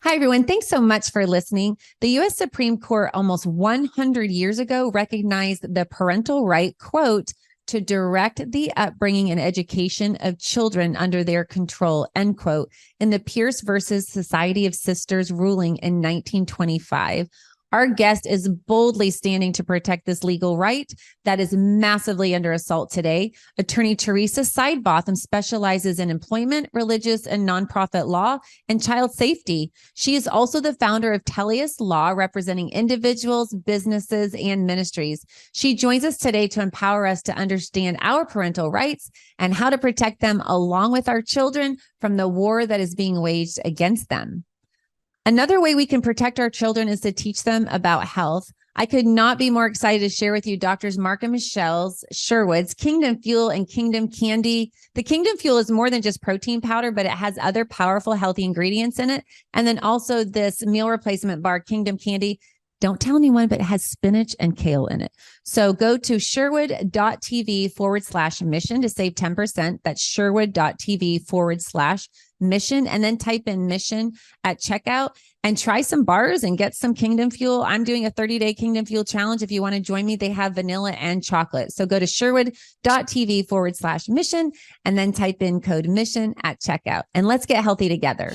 Hi, everyone. Thanks so much for listening. The U.S. Supreme Court almost 100 years ago recognized the parental right, quote, to direct the upbringing and education of children under their control, end quote, in the Pierce versus Society of Sisters ruling in 1925. Our guest is boldly standing to protect this legal right that is massively under assault today. Attorney Theresa Sidebotham specializes in employment, religious, and nonprofit law and child safety. She is also the founder of Telios Law, representing individuals, businesses, and ministries. She joins us today to empower us to understand our parental rights and how to protect them along with our children from the war that is being waged against them. Another way we can protect our children is to teach them about health. I could not be more excited to share with you Doctors Mark and Michelle Sherwood's Kingdom Fuel and Kingdom Candy. The Kingdom Fuel is more than just protein powder, but it has other powerful, healthy ingredients in it. And then also this meal replacement bar, Kingdom Candy. Don't tell anyone, but it has spinach and kale in it. So go to sherwood.tv/mission to save 10%. That's sherwood.tv/mission. And then type in mission at checkout and try some bars and get some Kingdom Fuel. I'm doing a 30-day Kingdom Fuel challenge. If you want to join me, they have vanilla and chocolate. So go to sherwood.tv/mission and then type in code mission at checkout. And let's get healthy together.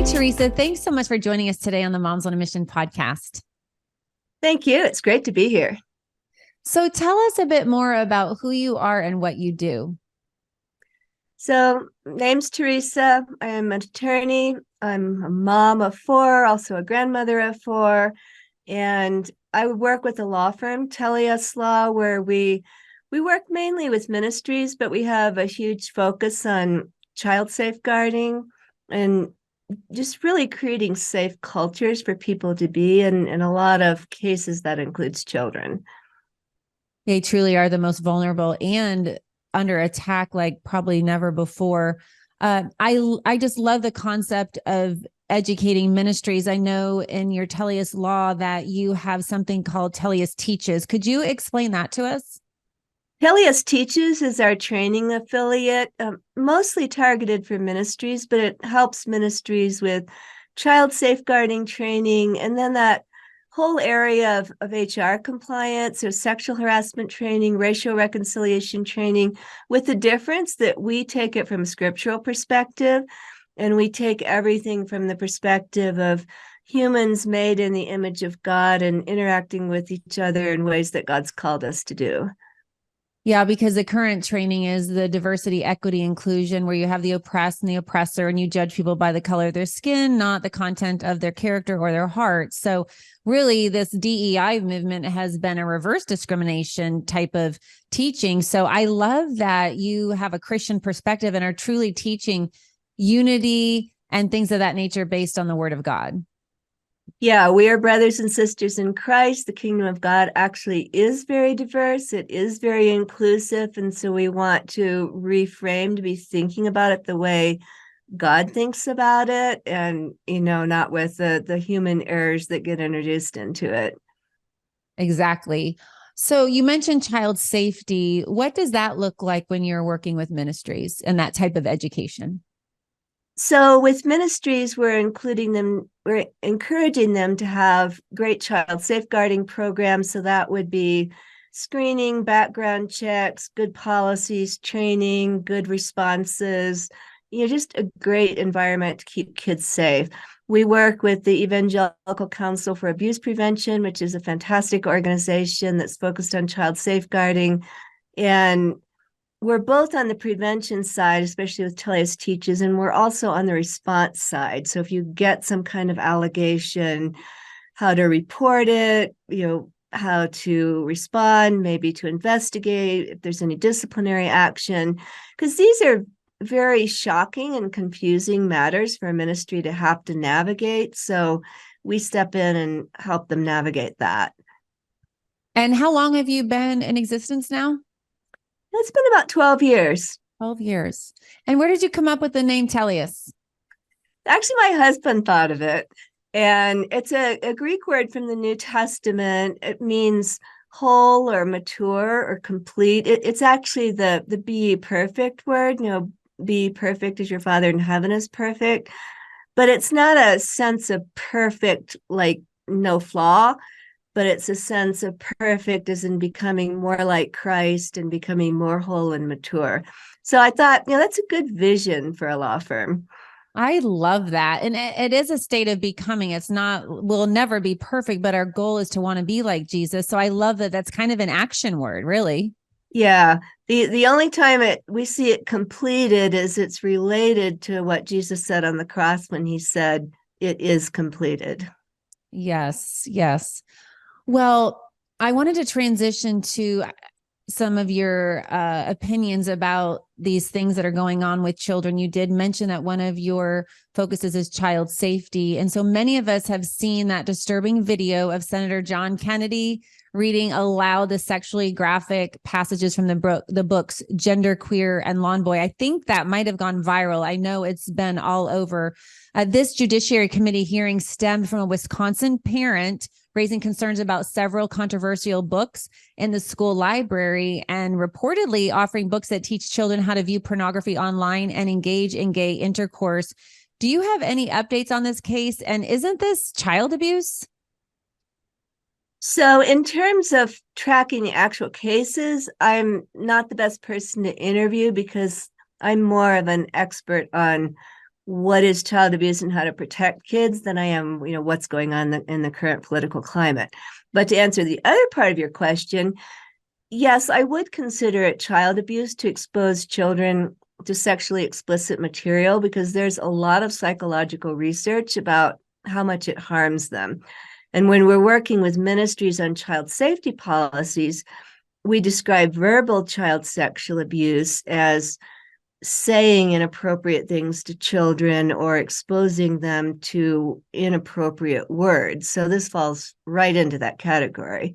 Theresa, thanks so much for joining us today on the Moms on a Mission podcast. Thank you. It's great to be here. So tell us a bit more about who you are and what you do. So, name's Theresa. I am an attorney. I'm a mom of 4, also a grandmother of 4. And I work with a law firm, Telios Law, where we work mainly with ministries, but we have a huge focus on child safeguarding and just really creating safe cultures for people to be in a lot of cases that includes children. They truly are the most vulnerable and under attack like probably never before. I just love the concept of educating ministries. I know in your Telios Law that you have something called Telios Teaches. Could you explain that to us? Telios Teaches is our training affiliate, mostly targeted for ministries, but it helps ministries with child safeguarding training, and then that whole area of HR compliance or sexual harassment training, racial reconciliation training, with the difference that we take it from a scriptural perspective, and we take everything from the perspective of humans made in the image of God and interacting with each other in ways that God's called us to do. Yeah, because the current training is the diversity, equity, inclusion, where you have the oppressed and the oppressor, and you judge people by the color of their skin, not the content of their character or their heart. So really, this DEI movement has been a reverse discrimination type of teaching. So I love that you have a Christian perspective and are truly teaching unity and things of that nature based on the Word of God. Yeah, we are brothers and sisters in Christ. The kingdom of God actually is very diverse. It is very inclusive. And so we want to reframe to be thinking about it the way God thinks about it, and, not with the human errors that get introduced into it. Exactly. So you mentioned child safety. What does that look like when you're working with ministries and that type of education? So with ministries, we're encouraging them to have great child safeguarding programs. So that would be screening, background checks, good policies, training, good responses, just a great environment to keep kids safe. We work with the Evangelical Council for Abuse Prevention, which is a fantastic organization that's focused on child safeguarding. And we're both on the prevention side, especially with Telios Teaches, and we're also on the response side. So if you get some kind of allegation, how to report it, how to respond, maybe to investigate, if there's any disciplinary action, because these are very shocking and confusing matters for a ministry to have to navigate. So we step in and help them navigate that. And how long have you been in existence now? It's been about 12 years. 12 years. And where did you come up with the name Telios? Actually, my husband thought of it. And it's a Greek word from the New Testament. It means whole or mature or complete. It's actually the be perfect word, be perfect as your Father in heaven is perfect. But it's not a sense of perfect, like no flaw, but it's a sense of perfect as in becoming more like Christ and becoming more whole and mature. So I thought, that's a good vision for a law firm. I love that. And it is a state of becoming. It's not, we'll never be perfect, but our goal is to want to be like Jesus. So I love that that's kind of an action word, really. Yeah. The only time we see it completed is it's related to what Jesus said on the cross when he said, "It is completed." Yes. Yes. Well, I wanted to transition to some of your opinions about these things that are going on with children. You did mention that one of your focuses is child safety. And so many of us have seen that disturbing video of Senator John Kennedy reading aloud the sexually graphic passages from the books Gender Queer and Lawn Boy. I think that might have gone viral. I know it's been all over. This Judiciary Committee hearing stemmed from a Wisconsin parent raising concerns about several controversial books in the school library and reportedly offering books that teach children how to view pornography online and engage in gay intercourse. Do you have any updates on this case? And isn't this child abuse? So, in terms of tracking the actual cases, I'm not the best person to interview because I'm more of an expert on what is child abuse and how to protect kids than I am, what's going on in the current political climate. But to answer the other part of your question, yes, I would consider it child abuse to expose children to sexually explicit material because there's a lot of psychological research about how much it harms them. And when we're working with ministries on child safety policies, we describe verbal child sexual abuse as saying inappropriate things to children or exposing them to inappropriate words. So this falls right into that category.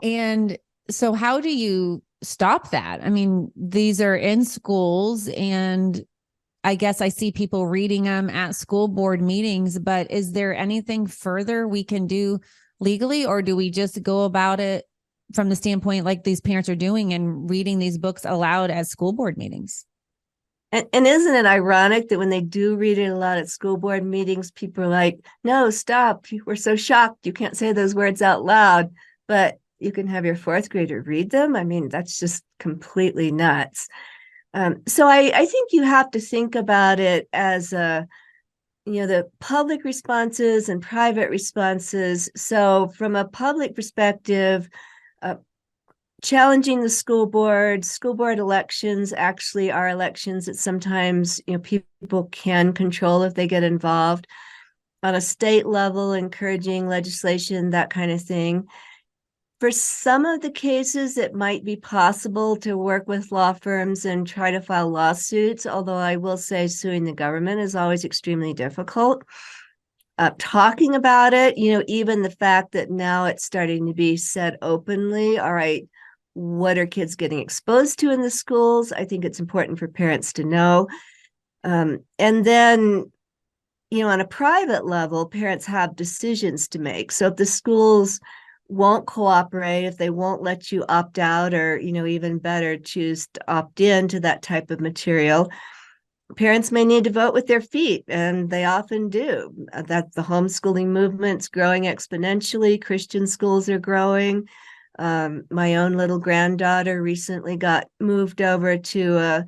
And so how do you stop that? I mean, these are in schools and I guess I see people reading them at school board meetings, but is there anything further we can do legally, or do we just go about it from the standpoint like these parents are doing and reading these books aloud at school board meetings? And isn't it ironic that when they do read it a lot at school board meetings, people are like, "No, stop. We're so shocked. You can't say those words out loud." But you can have your fourth grader read them. I mean, that's just completely nuts. So I think you have to think about it as the public responses and private responses. So from a public perspective, challenging the school board elections actually are elections that sometimes people can control if they get involved. On a state level, encouraging legislation, that kind of thing. For some of the cases, it might be possible to work with law firms and try to file lawsuits, although I will say suing the government is always extremely difficult. Talking about it, even the fact that now it's starting to be said openly, all right, what are kids getting exposed to in the schools? I think it's important for parents to know. And then, on a private level, parents have decisions to make. So if the schools won't cooperate, if they won't let you opt out, or even better, choose to opt in to that type of material, parents may need to vote with their feet, and they often do. That the homeschooling movement's growing exponentially. Christian schools are growing. My own little granddaughter recently got moved over to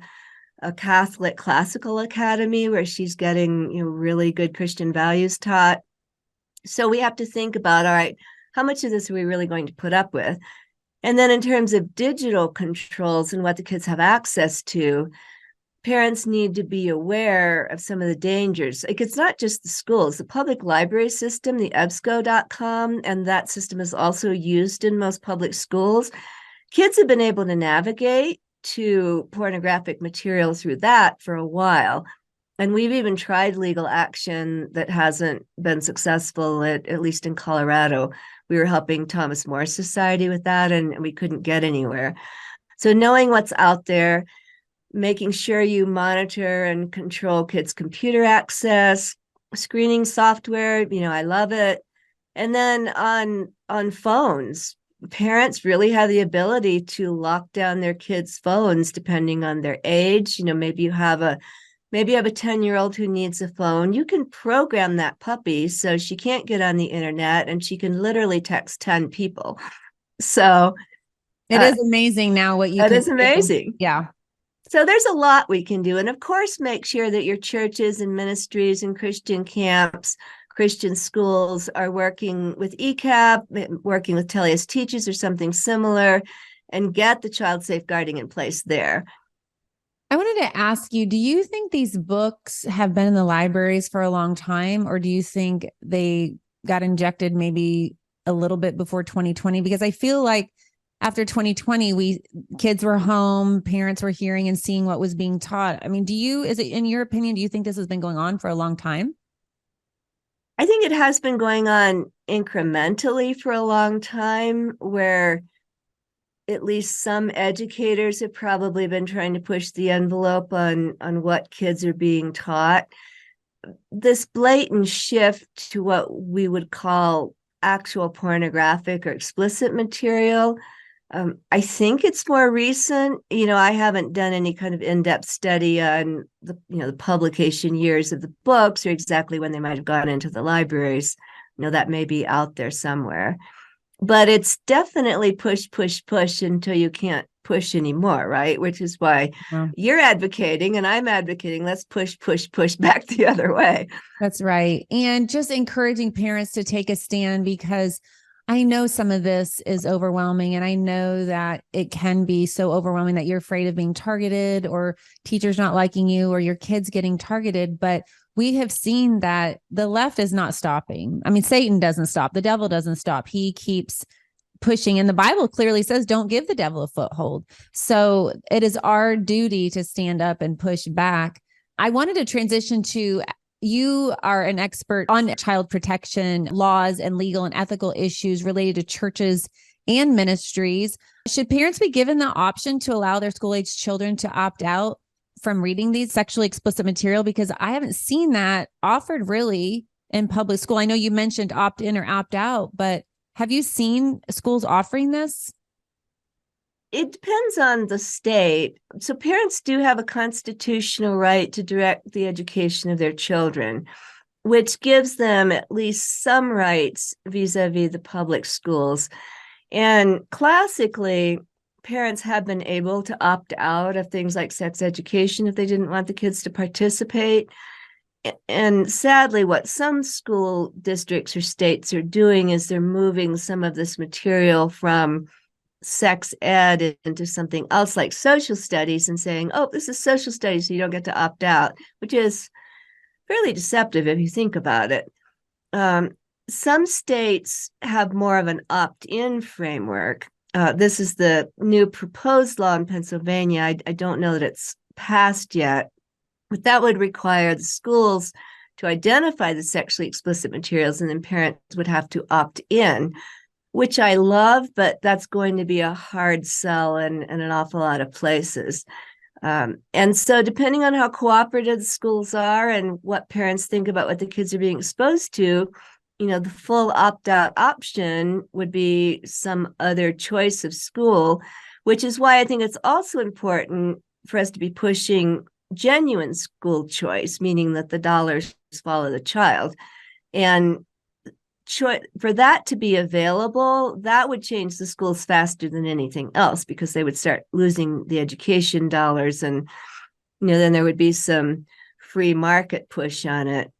a Catholic classical academy where she's getting really good Christian values taught. So we have to think about, all right, how much of this are we really going to put up with? And then in terms of digital controls and what the kids have access to, parents need to be aware of some of the dangers. Like, it's not just the schools, the public library system, the ebsco.com, and that system is also used in most public schools. Kids have been able to navigate to pornographic material through that for a while. And we've even tried legal action that hasn't been successful, at least in Colorado. We were helping Thomas More Society with that, and we couldn't get anywhere. So knowing what's out there, making sure you monitor and control kids' computer access, screening software, I love it. And then on phones, parents really have the ability to lock down their kids' phones depending on their age. Maybe you have a 10-year-old who needs a phone. You can program that puppy so she can't get on the internet and she can literally text 10 people. So It is amazing now what you that can is do. amazing. Yeah. So there's a lot we can do. And of course, make sure that your churches and ministries and Christian camps, Christian schools are working with ECAP, working with Telios Teaches or something similar, and get the child safeguarding in place there. I wanted to ask you, do you think these books have been in the libraries for a long time, or do you think they got injected maybe a little bit before 2020? Because I feel like after 2020, kids were home, parents were hearing and seeing what was being taught. I mean, is it, in your opinion, do you think this has been going on for a long time? I think it has been going on incrementally for a long time, where at least some educators have probably been trying to push the envelope on what kids are being taught. This blatant shift to what we would call actual pornographic or explicit material, I think it's more recent. I haven't done any kind of in-depth study on the publication years of the books or exactly when they might have gone into the libraries. That may be out there somewhere. But it's definitely push, push, push until you can't push anymore, right? Which is why you're advocating and I'm advocating. Let's push, push, push back the other way. That's right. And just encouraging parents to take a stand, because I know some of this is overwhelming. And I know that it can be so overwhelming that you're afraid of being targeted or teachers not liking you or your kids getting targeted. But we have seen that the left is not stopping. I mean, Satan doesn't stop. The devil doesn't stop. He keeps pushing. And the Bible clearly says, don't give the devil a foothold. So it is our duty to stand up and push back. I wanted to transition to, you are an expert on child protection laws and legal and ethical issues related to churches and ministries. Should parents be given the option to allow their school-age children to opt out from reading these sexually explicit material? Because I haven't seen that offered really in public school. I know you mentioned opt in or opt out, but have you seen schools offering this? It depends on the state. So parents do have a constitutional right to direct the education of their children, which gives them at least some rights vis-a-vis the public schools. And classically, parents have been able to opt out of things like sex education if they didn't want the kids to participate. And sadly, what some school districts or states are doing is they're moving some of this material from sex ed into something else like social studies and saying, oh, this is social studies, so you don't get to opt out, which is fairly deceptive if you think about it. Some states have more of an opt-in framework. This is the new proposed law in Pennsylvania. I don't know that it's passed yet, but that would require the schools to identify the sexually explicit materials, and then parents would have to opt in, which I love, but that's going to be a hard sell in an awful lot of places. And so depending on how cooperative the schools are and what parents think about what the kids are being exposed to, the full opt-out option would be some other choice of school, which is why I think it's also important for us to be pushing genuine school choice, meaning that the dollars follow the child. And for that to be available, that would change the schools faster than anything else, because they would start losing the education dollars, and then there would be some free market push on it.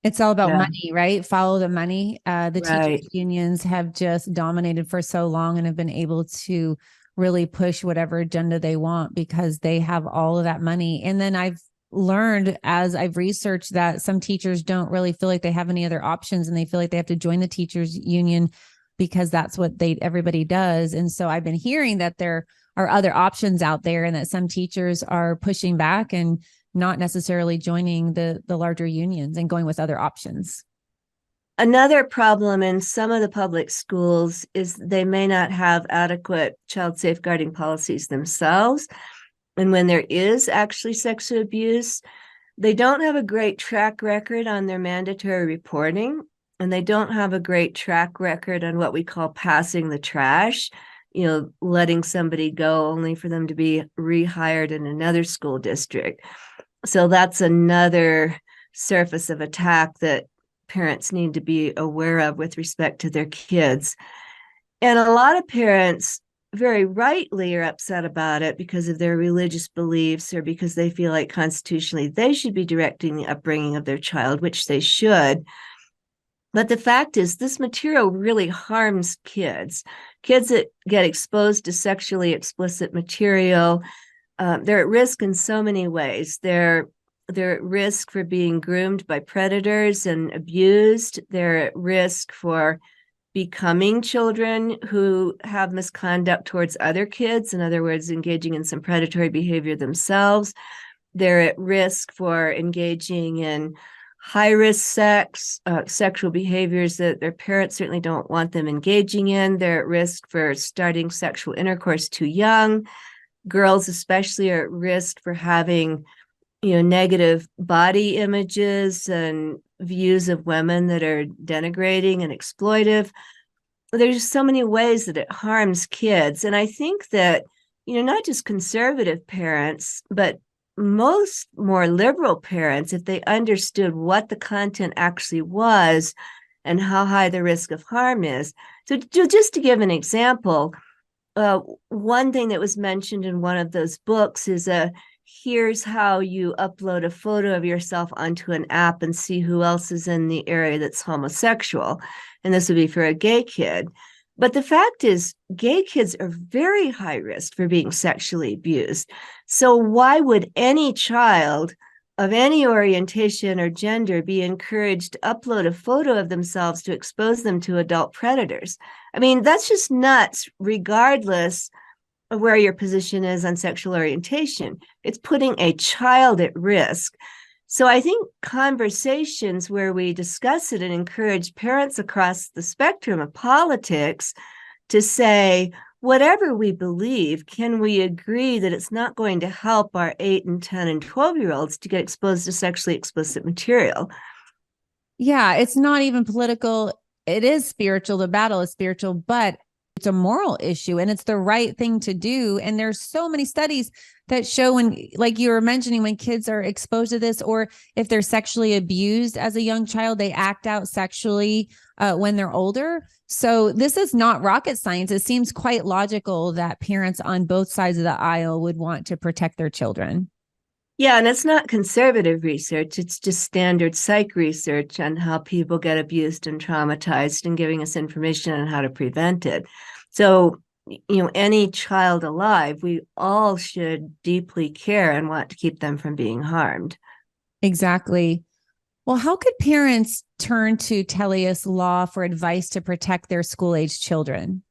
It's all about money, right? Follow the money. The Right. teachers unions have just dominated for so long and have been able to really push whatever agenda they want because they have all of that money. And then I've learned as I've researched that some teachers don't really feel like they have any other options, and they feel like they have to join the teachers union because that's what everybody does. And so I've been hearing that there are other options out there, and that some teachers are pushing back and not necessarily joining the larger unions and going with other options. Another problem in some of the public schools is they may not have adequate child safeguarding policies themselves. And when there is actually sexual abuse, they don't have a great track record on their mandatory reporting. and they don't have a great track record on what we call passing the trash, letting somebody go only for them to be rehired in another school district. So that's another surface of attack that parents need to be aware of with respect to their kids. And a lot of parents very rightly are upset about it because of their religious beliefs or because they feel like constitutionally they should be directing the upbringing of their child, which they should. But the fact is, this material really harms kids. Kids that get exposed to sexually explicit material, they're at risk in so many ways. They're at risk for being groomed by predators and abused. They're at risk for becoming children who have misconduct towards other kids, in other words, engaging in some predatory behavior themselves. They're at risk for engaging in high-risk sexual behaviors that their parents certainly don't want them engaging in. They're at risk for starting sexual intercourse too young. Girls especially are at risk for having, negative body images and views of women that are denigrating and exploitive. There's so many ways that it harms kids. And I think that, not just conservative parents, but most more liberal parents, if they understood what the content actually was and how high the risk of harm is. So just to give an example, one thing that was mentioned in one of those books is here's how you upload a photo of yourself onto an app and see who else is in the area that's homosexual. And this would be for a gay kid. But the fact is, gay kids are very high risk for being sexually abused. So why would any child of any orientation or gender be encouraged to upload a photo of themselves to expose them to adult predators? I mean, that's just nuts, regardless of where your position is on sexual orientation. It's putting a child at risk. So I think conversations where we discuss it and encourage parents across the spectrum of politics to say, whatever we believe, can we agree that it's not going to help our 8 and 10 and 12-year-olds to get exposed to sexually explicit material? Yeah, it's not even political. It is spiritual. The battle is spiritual, but it's a moral issue and it's the right thing to do. And there's so many studies that show when, like you were mentioning, when kids are exposed to this, or if they're sexually abused as a young child, they act out sexually when they're older. So this is not rocket science. It seems quite logical that parents on both sides of the aisle would want to protect their children. Yeah, and it's not conservative research. It's just standard psych research on how people get abused and traumatized and giving us information on how to prevent it. So, any child alive, we all should deeply care and want to keep them from being harmed. Exactly. Well, how could parents turn to Telios Law for advice to protect their school-age children?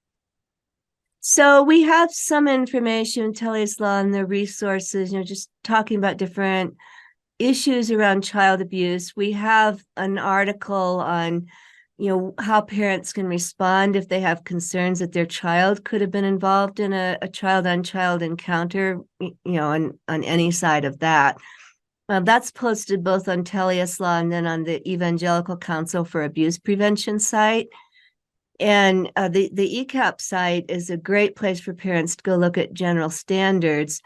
So we have some information, Telios Law, and the resources, just talking about different issues around child abuse. We have an article on, how parents can respond if they have concerns that their child could have been involved in a child-on-child encounter, on any side of that. That's posted both on Telios Law and then on the Evangelical Council for Abuse Prevention site. And the ECAP site is a great place for parents to go look at general standards.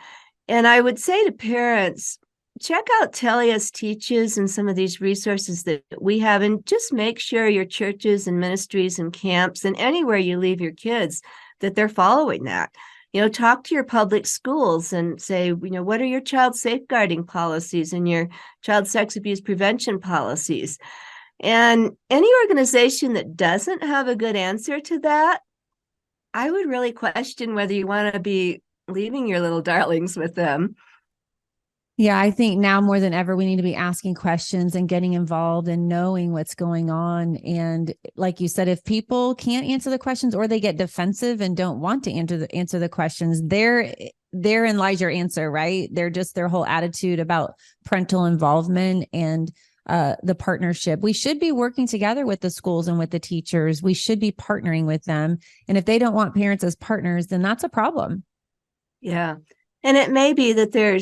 And I would say to parents, check out Telios Teaches and some of these resources that we have, and just make sure your churches and ministries and camps and anywhere you leave your kids, that they're following that. Talk to your public schools and say, what are your child safeguarding policies and your child sex abuse prevention policies? And any organization that doesn't have a good answer to that, I would really question whether you want to be leaving your little darlings with them. Yeah, I think now more than ever, we need to be asking questions and getting involved and knowing what's going on. And like you said, if people can't answer the questions or they get defensive and don't want to answer the questions, therein lies your answer, right? They're just their whole attitude about parental involvement and the partnership. We should be working together with the schools and with the teachers. We should be partnering with them. And if they don't want parents as partners, then that's a problem. Yeah. And it may be that there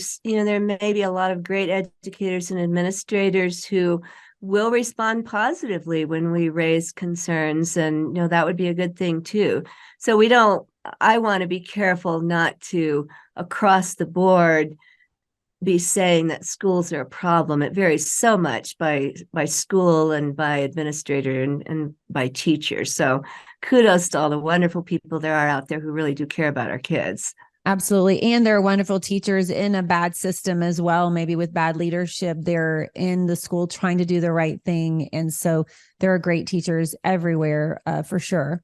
may be a lot of great educators and administrators who will respond positively when we raise concerns. And, that would be a good thing too. So I want to be careful not to, across the board, be saying that schools are a problem. It varies so much by school and by administrator and by teachers. So kudos to all the wonderful people there are out there who really do care about our kids. Absolutely. And there are wonderful teachers in a bad system as well, maybe with bad leadership. They're in the school trying to do the right thing. And so there are great teachers everywhere, for sure.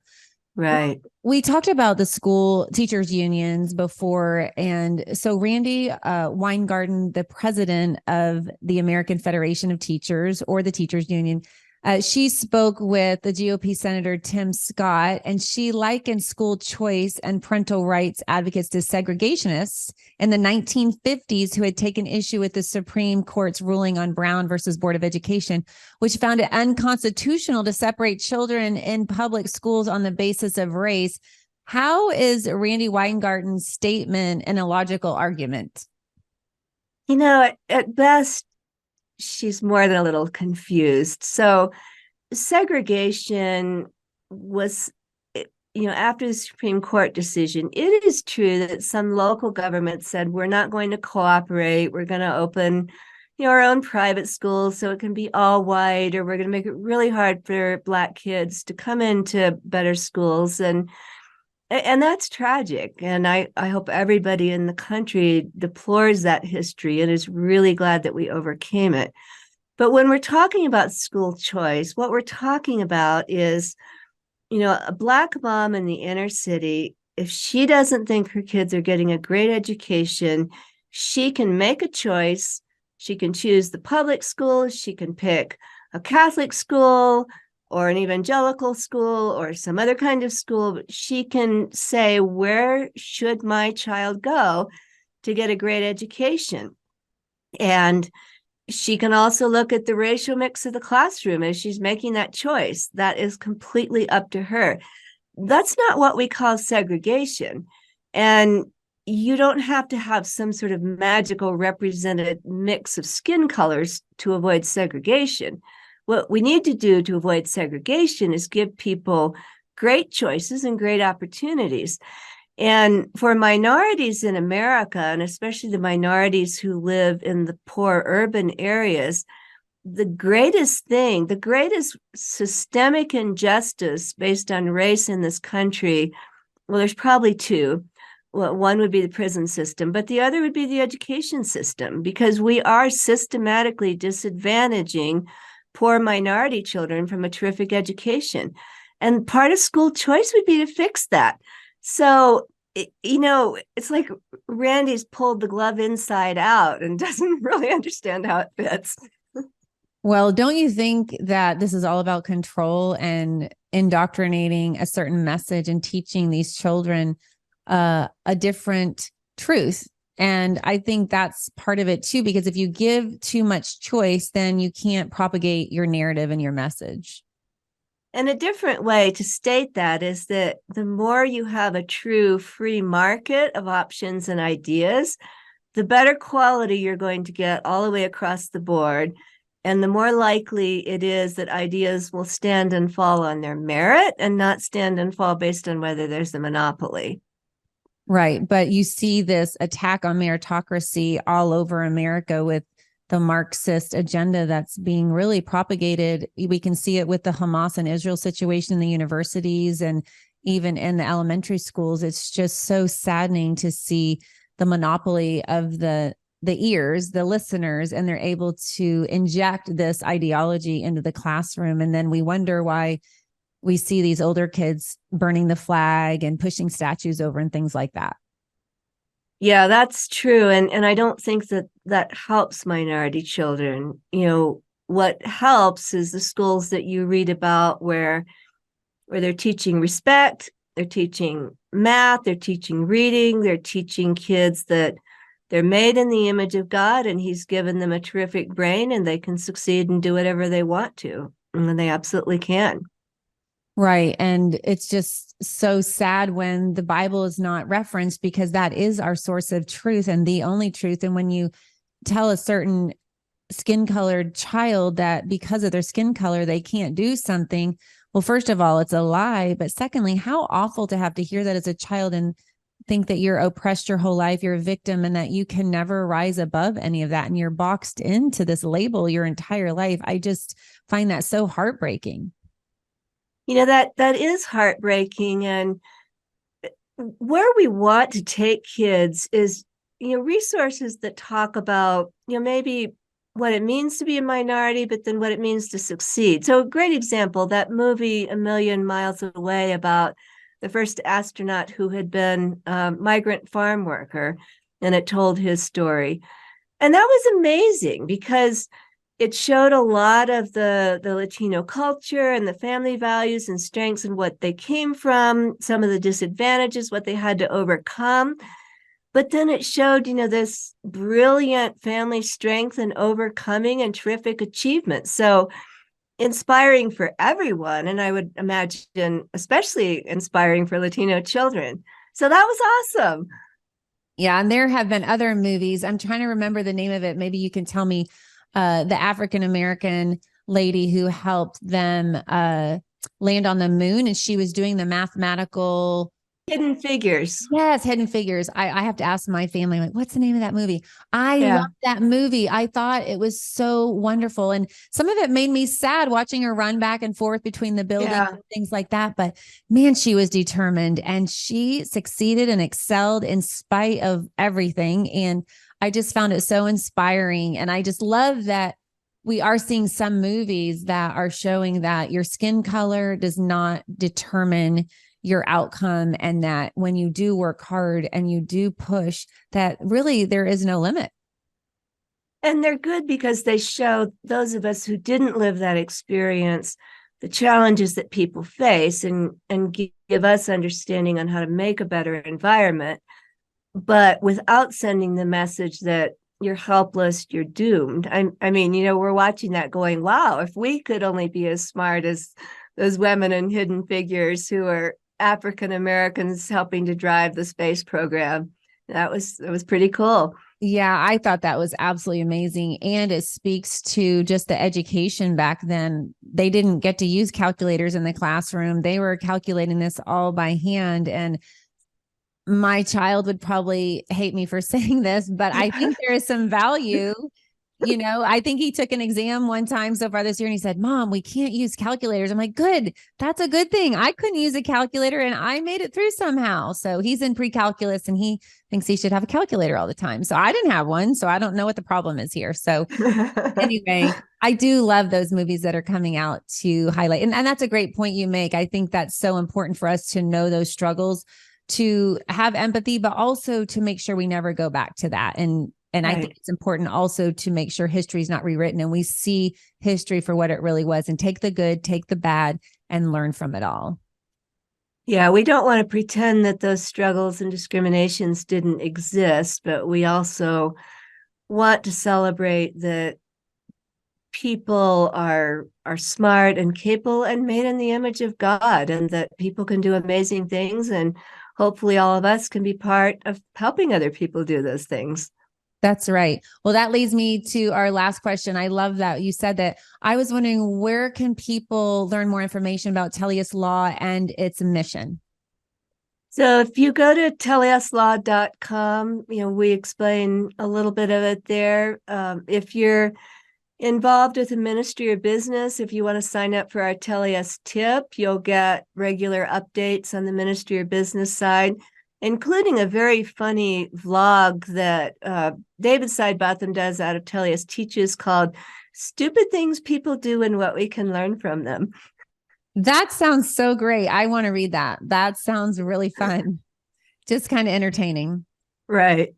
Right. We talked about the school teachers unions before. And so Randy Weingarten, the president of the American Federation of Teachers, or the Teachers Union, she spoke with the GOP Senator Tim Scott, and she likened school choice and parental rights advocates to segregationists in the 1950s who had taken issue with the Supreme Court's ruling on Brown versus Board of Education, which found it unconstitutional to separate children in public schools on the basis of race. How is Randy Weingarten's statement an illogical argument? At best, she's more than a little confused. So segregation was, after the Supreme Court decision, it is true that some local governments said, we're not going to cooperate. We're going to open, our own private schools so it can be all white, or we're going to make it really hard for Black kids to come into better schools. And that's tragic. And I hope everybody in the country deplores that history and is really glad that we overcame it. But when we're talking about school choice, what we're talking about is, a Black mom in the inner city, if she doesn't think her kids are getting a great education, she can make a choice. She can choose the public school. She can pick a Catholic school or an evangelical school or some other kind of school. But she can say, where should my child go to get a great education? And she can also look at the racial mix of the classroom as she's making that choice. That is completely up to her. That's not what we call segregation. And you don't have to have some sort of magical represented mix of skin colors to avoid segregation. What we need to do to avoid segregation is give people great choices and great opportunities. And for minorities in America, and especially the minorities who live in the poor urban areas, the greatest systemic injustice based on race in this country, well, there's probably two. Well, one would be the prison system, but the other would be the education system, because we are systematically disadvantaging poor minority children from a terrific education. And part of school choice would be to fix that. So, it's like Randy's pulled the glove inside out and doesn't really understand how it fits. Well, don't you think that this is all about control and indoctrinating a certain message and teaching these children a different truth? And I think that's part of it too, because if you give too much choice, then you can't propagate your narrative and your message. And a different way to state that is that the more you have a true free market of options and ideas, the better quality you're going to get all the way across the board. And the more likely it is that ideas will stand and fall on their merit and not stand and fall based on whether there's a monopoly. Right. But you see this attack on meritocracy all over America with the Marxist agenda that's being really propagated. We can see it with the Hamas and Israel situation in the universities and even in the elementary schools. It's just so saddening to see the monopoly of the ears, the listeners, and they're able to inject this ideology into the classroom. And then we wonder why we see these older kids burning the flag and pushing statues over and things like that. Yeah, that's true. And I don't think that helps minority children. What helps is the schools that you read about where they're teaching respect, they're teaching math, they're teaching reading, they're teaching kids that they're made in the image of God and he's given them a terrific brain and they can succeed and do whatever they want to. And they absolutely can. Right. And it's just so sad when the Bible is not referenced, because that is our source of truth and the only truth. And when you tell a certain skin colored child that because of their skin color, they can't do something. Well, first of all, it's a lie. But secondly, how awful to have to hear that as a child and think that you're oppressed your whole life, you're a victim, and that you can never rise above any of that. And you're boxed into this label your entire life. I just find that so heartbreaking. That is heartbreaking. And where we want to take kids is, resources that talk about, maybe what it means to be a minority, but then what it means to succeed. So a great example, that movie A Million Miles Away, about the first astronaut who had been a migrant farm worker, and it told his story. And that was amazing because it showed a lot of the Latino culture and the family values and strengths and what they came from, some of the disadvantages, what they had to overcome. But then it showed, this brilliant family strength and overcoming and terrific achievement. So inspiring for everyone. And I would imagine, especially inspiring for Latino children. So that was awesome. Yeah. And there have been other movies. I'm trying to remember the name of it. Maybe you can tell me. The African-American lady who helped them land on the moon, and she was doing the mathematical Hidden Figures. Yes, Hidden Figures. I have to ask my family, like, what's the name of that movie? I Yeah. love that movie. I thought it was so wonderful. And some of it made me sad watching her run back and forth between the buildings and things like that. But man, she was determined and she succeeded and excelled in spite of everything. And I just found it so inspiring. And I just love that we are seeing some movies that are showing that your skin color does not determine your outcome, and that when you do work hard and you do push, that really there is no limit. And they're good because they show those of us who didn't live that experience the challenges that people face, and give us understanding on how to make a better environment, but without sending the message that you're helpless, you're doomed. I mean, we're watching that going, wow, if we could only be as smart as those women in Hidden Figures who are African Americans helping to drive the space program. That was pretty cool. Yeah, I thought that was absolutely amazing. And it speaks to just the education back then. They didn't get to use calculators in the classroom. They were calculating this all by hand. And my child would probably hate me for saying this, but I think there is some value. I think he took an exam one time so far this year and he said, Mom, we can't use calculators. I'm like, good. That's a good thing. I couldn't use a calculator and I made it through somehow. So he's in pre-calculus and he thinks he should have a calculator all the time. So I didn't have one. So I don't know what the problem is here. So anyway, I do love those movies that are coming out to highlight. And that's a great point you make. I think that's so important for us to know those struggles, to have empathy, but also to make sure we never go back to that. And right. I think it's important also to make sure history is not rewritten and we see history for what it really was and take the good, take the bad, and learn from it all. Yeah, we don't want to pretend that those struggles and discriminations didn't exist, but we also want to celebrate that people are smart and capable and made in the image of God, and that people can do amazing things. And hopefully all of us can be part of helping other people do those things. That's right. Well, that leads me to our last question. I love that you said that. I was wondering, where can people learn more information about Telios Law and its mission? So if you go to telioslaw.com, we explain a little bit of it there. If you're involved with a ministry or business, if you want to sign up for our Telios tip, you'll get regular updates on the ministry or business side, including a very funny vlog that David Sidebotham does out of Telios Teaches, called Stupid Things People Do and What We Can Learn from Them. That sounds so great. I want to read that. That sounds really fun. Just kind of entertaining. Right.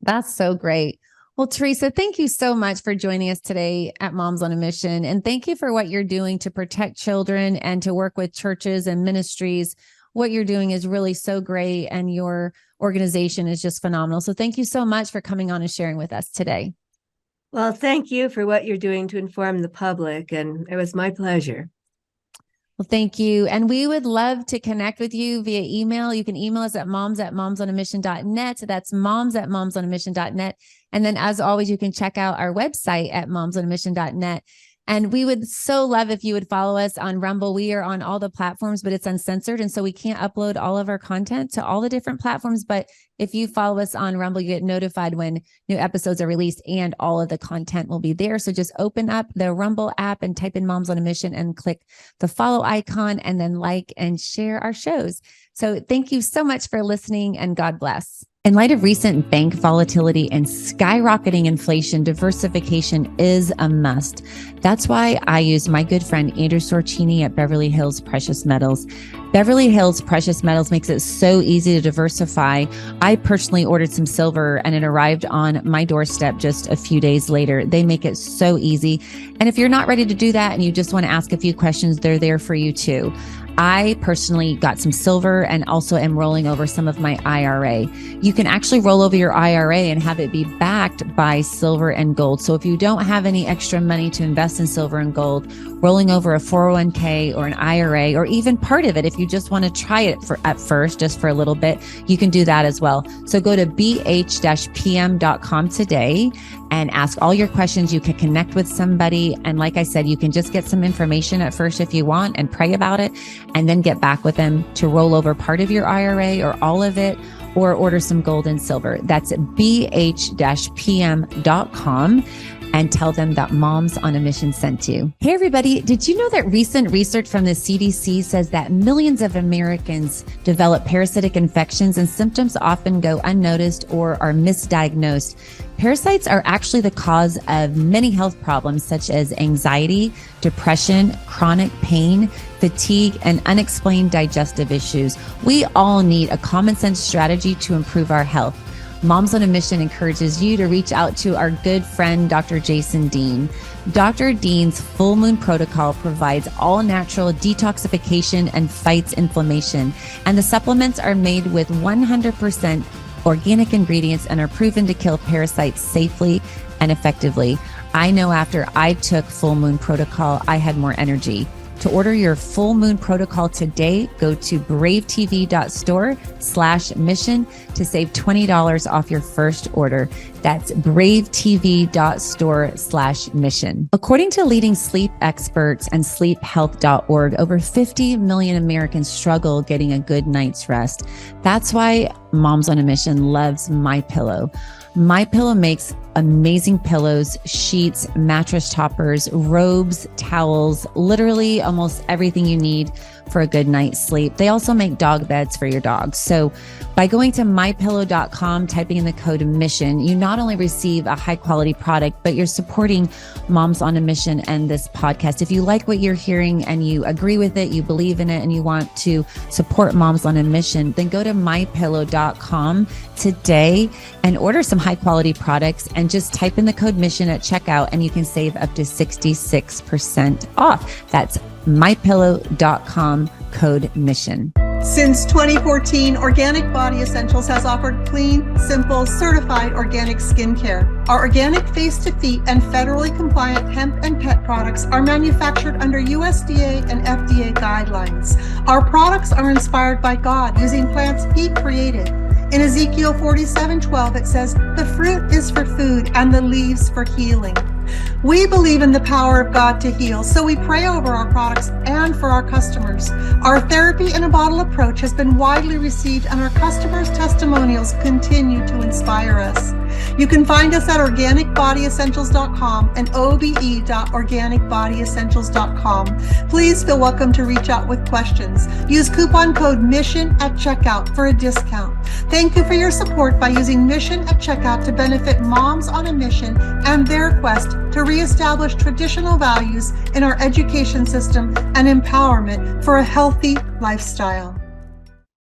That's so great. Well, Theresa, thank you so much for joining us today at Moms on a Mission. And thank you for what you're doing to protect children and to work with churches and ministries. What you're doing is really so great, and your organization is just phenomenal. So thank you so much for coming on and sharing with us today. Well, thank you for what you're doing to inform the public, and it was my pleasure. Well, thank you. And we would love to connect with you via email. You can email us at moms@momsonamission.net. That's moms@momsonamission.net. And then as always, you can check out our website at momsonamission.net. And we would so love if you would follow us on Rumble. We are on all the platforms, but it's uncensored. And so we can't upload all of our content to all the different platforms. But if you follow us on Rumble, you get notified when new episodes are released and all of the content will be there. So just open up the Rumble app and type in Moms on a Mission and click the follow icon and then like and share our shows. So thank you so much for listening and God bless. In light of recent bank volatility and skyrocketing inflation, diversification is a must. That's why I use my good friend Andrew Sorcini at Beverly Hills Precious Metals. Beverly Hills Precious Metals makes it so easy to diversify. I personally ordered some silver and it arrived on my doorstep just a few days later. They make it so easy. And if you're not ready to do that and you just want to ask a few questions, they're there for you too. I personally got some silver and also am rolling over some of my IRA. You can actually roll over your IRA and have it be backed by silver and gold. So if you don't have any extra money to invest in silver and gold, rolling over a 401k or an IRA, or even part of it, if you just want to try it at first, just for a little bit, you can do that as well. So go to bh-pm.com today and ask all your questions. You can connect with somebody. And like I said, you can just get some information at first if you want and pray about it, and then get back with them to roll over part of your IRA or all of it, or order some gold and silver. That's bh-pm.com. and tell them that Moms on a Mission sent you. Hey, everybody. Did you know that recent research from the CDC says that millions of Americans develop parasitic infections and symptoms often go unnoticed or are misdiagnosed? Parasites are actually the cause of many health problems such as anxiety, depression, chronic pain, fatigue, and unexplained digestive issues. We all need a common sense strategy to improve our health. Moms on a Mission encourages you to reach out to our good friend, Dr. Jason Dean. Dr. Dean's Full Moon Protocol provides all natural detoxification and fights inflammation. And the supplements are made with 100% organic ingredients and are proven to kill parasites safely and effectively. I know after I took Full Moon Protocol, I had more energy. To order your Full Moon Protocol today, go to bravetv.store/mission to save $20 off your first order. That's bravetv.store/mission. According to leading sleep experts and sleephealth.org, over 50 million Americans struggle getting a good night's rest. That's why Moms on a Mission loves MyPillow. MyPillow makes amazing pillows, sheets, mattress toppers, robes, towels, literally almost everything you need for a good night's sleep. They also make dog beds for your dogs. So by going to mypillow.com, typing in the code MISSION, you not only receive a high quality product, but you're supporting Moms on a Mission and this podcast. If you like what you're hearing and you agree with it, you believe in it, and you want to support Moms on a Mission, then go to mypillow.com today and order some high quality products and just type in the code MISSION at checkout and you can save up to 66% off. That's mypillow.com, code MISSION. Since 2014, Organic Body Essentials has offered clean, simple, certified organic skincare. Our organic face-to-feet and federally compliant hemp and pet products are manufactured under USDA and FDA guidelines. Our products are inspired by God using plants He created. In Ezekiel 47:12, it says, "The fruit is for food and the leaves for healing." We believe in the power of God to heal, so we pray over our products and for our customers. Our therapy in a bottle approach has been widely received, and our customers' testimonials continue to inspire us. You can find us at organicbodyessentials.com and obe.organicbodyessentials.com. Please feel welcome to reach out with questions. Use coupon code MISSION at checkout for a discount. Thank you for your support by using MISSION at checkout to benefit Moms on a Mission and their quest to reestablish traditional values in our education system and empowerment for a healthy lifestyle.